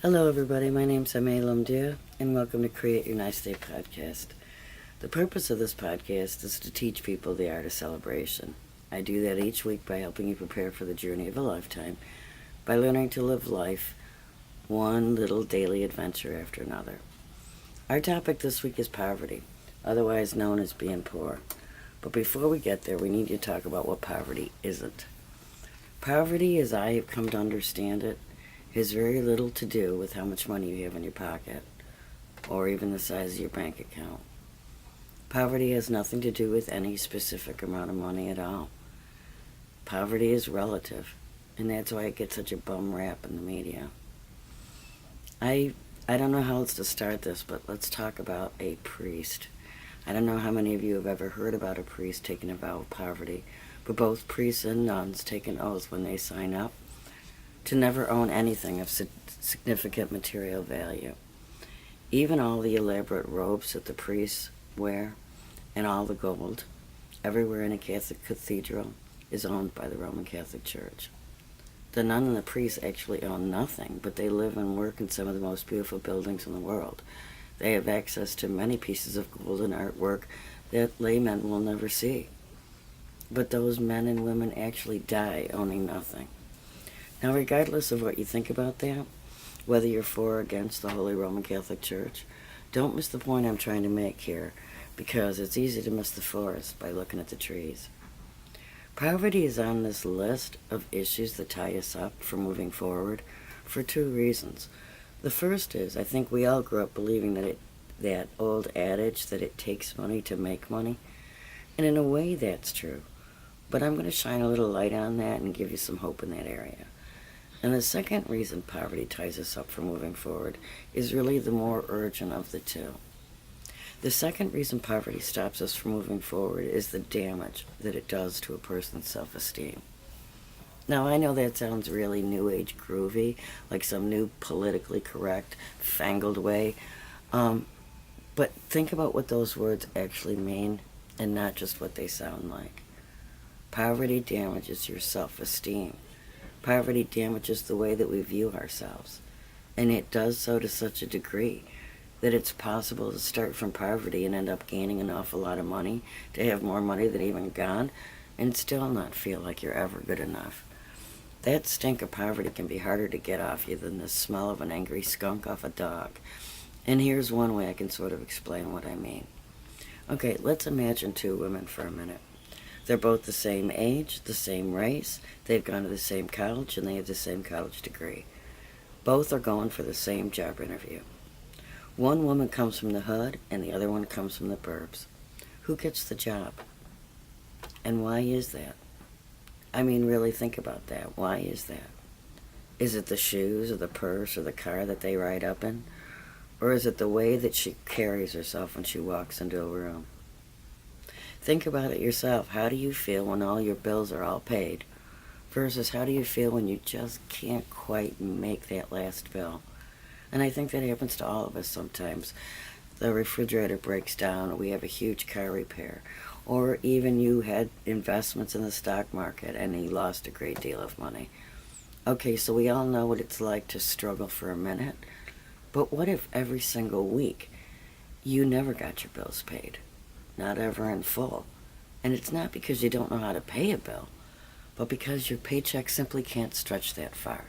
Hello, everybody. My name's Aimee Lumdia, and welcome to Create Your Nice Day podcast. The purpose of this podcast is to teach people the art of celebration. I do that each week by helping you prepare for the journey of a lifetime, by learning to live life one little daily adventure after another. Our topic this week is poverty, otherwise known as being poor. But before we get there, we need to talk about what poverty isn't. Poverty, as I have come to understand it, has very little to do with how much money you have in your pocket, or even the size of your bank account. Poverty has nothing to do with any specific amount of money at all. Poverty is relative, and that's why it gets such a bum rap in the media. I don't know how else to start this, but let's talk about a priest. I don't know how many of you have ever heard about a priest taking a vow of poverty, but both priests and nuns take an oath when they sign up to never own anything of significant material value. Even all the elaborate robes that the priests wear and all the gold everywhere in a Catholic cathedral is owned by the Roman Catholic Church. The nun and the priest actually own nothing, but they live and work in some of the most beautiful buildings in the world. They have access to many pieces of golden artwork that laymen will never see. But those men and women actually die owning nothing. Now, regardless of what you think about that, whether you're for or against the Holy Roman Catholic Church, don't miss the point I'm trying to make here, because it's easy to miss the forest by looking at the trees. Poverty is on this list of issues that tie us up from moving forward for two reasons. The first is, I think we all grew up believing that old adage that it takes money to make money, and in a way that's true. But I'm going to shine a little light on that and give you some hope in that area. And the second reason poverty ties us up from moving forward is really the more urgent of the two. The second reason poverty stops us from moving forward is the damage that it does to a person's self-esteem. Now, I know that sounds really New Age groovy, like some new politically correct, fangled way, but think about what those words actually mean and not just what they sound like. Poverty damages your self-esteem. Poverty damages the way that we view ourselves, and it does so to such a degree that it's possible to start from poverty and end up gaining an awful lot of money, to have more money than even God, and still not feel like you're ever good enough. That stink of poverty can be harder to get off you than the smell of an angry skunk off a dog. And here's one way I can sort of explain what I mean. Okay, let's imagine two women for a minute. They're both the same age, the same race, they've gone to the same college, and they have the same college degree. Both are going for the same job interview. One woman comes from the hood, and the other one comes from the burbs. Who gets the job? And why is that? I mean, really think about that. Why is that? Is it the shoes or the purse or the car that they ride up in? Or is it the way that she carries herself when she walks into a room? Think about it yourself. How do you feel when all your bills are all paid? Versus how do you feel when you just can't quite make that last bill? And I think that happens to all of us sometimes. The refrigerator breaks down, or we have a huge car repair. Or even you had investments in the stock market and you lost a great deal of money. Okay, so we all know what it's like to struggle for a minute. But what if every single week you never got your bills paid? Not ever in full. And it's not because you don't know how to pay a bill, but because your paycheck simply can't stretch that far.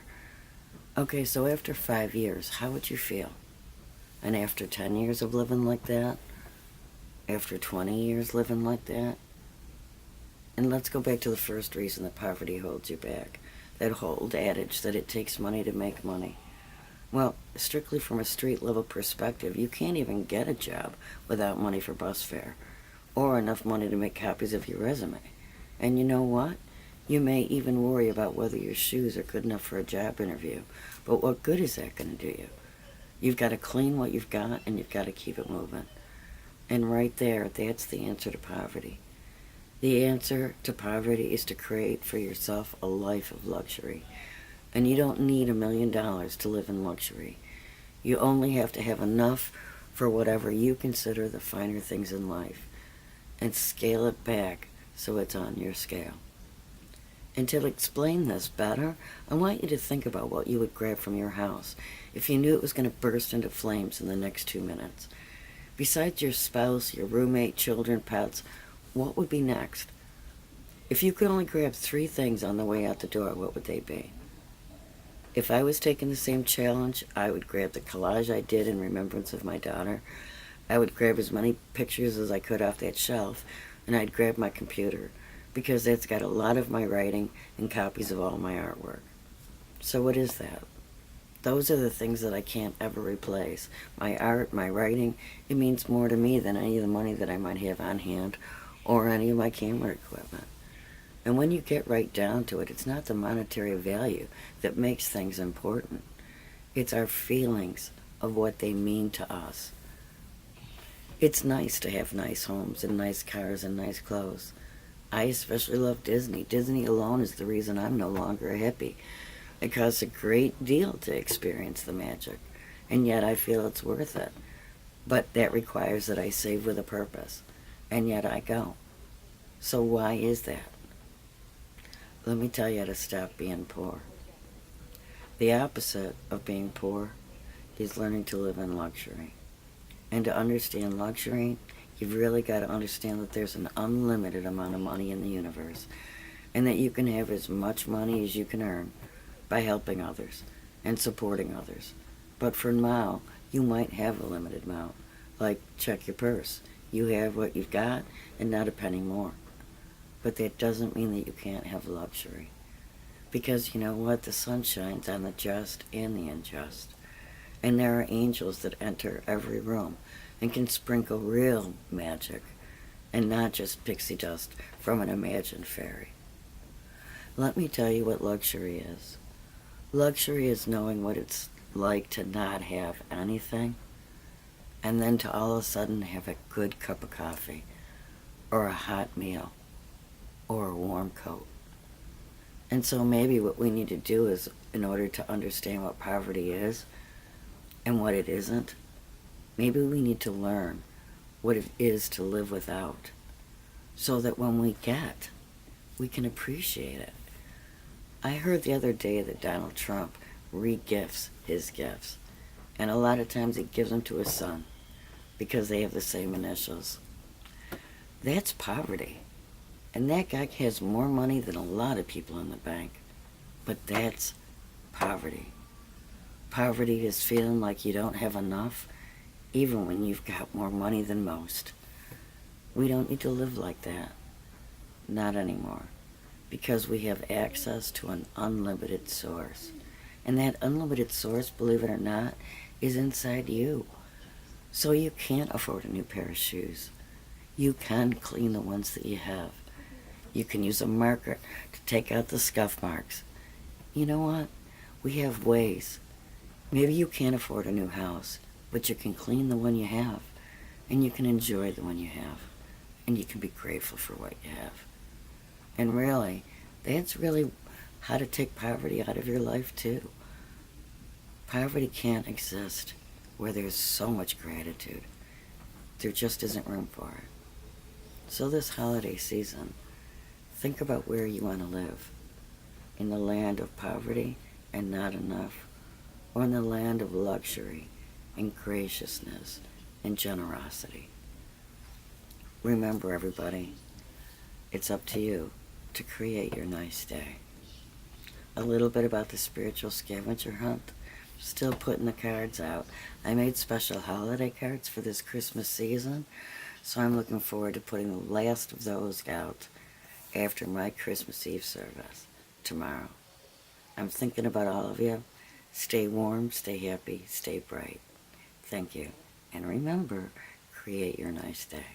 Okay, so after 5 years, how would you feel? And after 10 years of living like that? After 20 years living like that? And let's go back to the first reason that poverty holds you back. That old adage that it takes money to make money. Well, strictly from a street level perspective, you can't even get a job without money for bus fare, or enough money to make copies of your resume. And you know what? You may even worry about whether your shoes are good enough for a job interview. But what good is that going to do you? You've got to clean what you've got, and you've got to keep it moving. And right there, that's the answer to poverty. The answer to poverty is to create for yourself a life of luxury. And you don't need $1 million to live in luxury. You only have to have enough for whatever you consider the finer things in life, and scale it back so it's on your scale. And to explain this better, I want you to think about what you would grab from your house if you knew it was going to burst into flames in the next 2 minutes. Besides your spouse, your roommate, children, pets, what would be next? If you could only grab 3 things on the way out the door, what would they be? If I was taking the same challenge, I would grab the collage I did in remembrance of my daughter. I would grab as many pictures as I could off that shelf, and I'd grab my computer, because that's got a lot of my writing and copies of all my artwork. So what is that? Those are the things that I can't ever replace. My art, my writing, it means more to me than any of the money that I might have on hand or any of my camera equipment. And when you get right down to it, it's not the monetary value that makes things important. It's our feelings of what they mean to us. It's nice to have nice homes and nice cars and nice clothes. I especially love Disney. Disney alone is the reason I'm no longer a hippie. It costs a great deal to experience the magic, and yet I feel it's worth it. But that requires that I save with a purpose, and yet I go. So why is that? Let me tell you how to stop being poor. The opposite of being poor is learning to live in luxury. And to understand luxury, you've really got to understand that there's an unlimited amount of money in the universe, and that you can have as much money as you can earn by helping others and supporting others. But for now, you might have a limited amount. Like, check your purse. You have what you've got and not a penny more. But that doesn't mean that you can't have luxury. Because you know what? The sun shines on the just and the unjust. And there are angels that enter every room and can sprinkle real magic and not just pixie dust from an imagined fairy. Let me tell you what luxury is. Luxury is knowing what it's like to not have anything, and then to all of a sudden have a good cup of coffee, or a hot meal, or a warm coat. And so maybe what we need to do is, in order to understand what poverty is and what it isn't, maybe we need to learn what it is to live without, so that when we get, we can appreciate it. I heard the other day that Donald Trump re-gifts his gifts, and a lot of times he gives them to his son because they have the same initials. That's poverty. And that guy has more money than a lot of people in the bank. But that's poverty. Poverty is feeling like you don't have enough, even when you've got more money than most. We don't need to live like that. Not anymore. Because we have access to an unlimited source. And that unlimited source, believe it or not, is inside you. So you can't afford a new pair of shoes. You can clean the ones that you have. You can use a marker to take out the scuff marks. You know what? We have ways. Maybe you can't afford a new house, but you can clean the one you have, and you can enjoy the one you have, and you can be grateful for what you have. And really, that's really how to take poverty out of your life too. Poverty can't exist where there's so much gratitude. There just isn't room for it. So this holiday season, think about where you want to live. In the land of poverty and not enough, or in the land of luxury and graciousness and generosity. Remember, everybody, it's up to you to create your nice day. A little bit about the spiritual scavenger hunt. Still putting the cards out. I made special holiday cards for this Christmas season, so I'm looking forward to putting the last of those out after my Christmas Eve service tomorrow. I'm thinking about all of you. Stay warm, stay happy, stay bright. Thank you. And remember, create your nice day.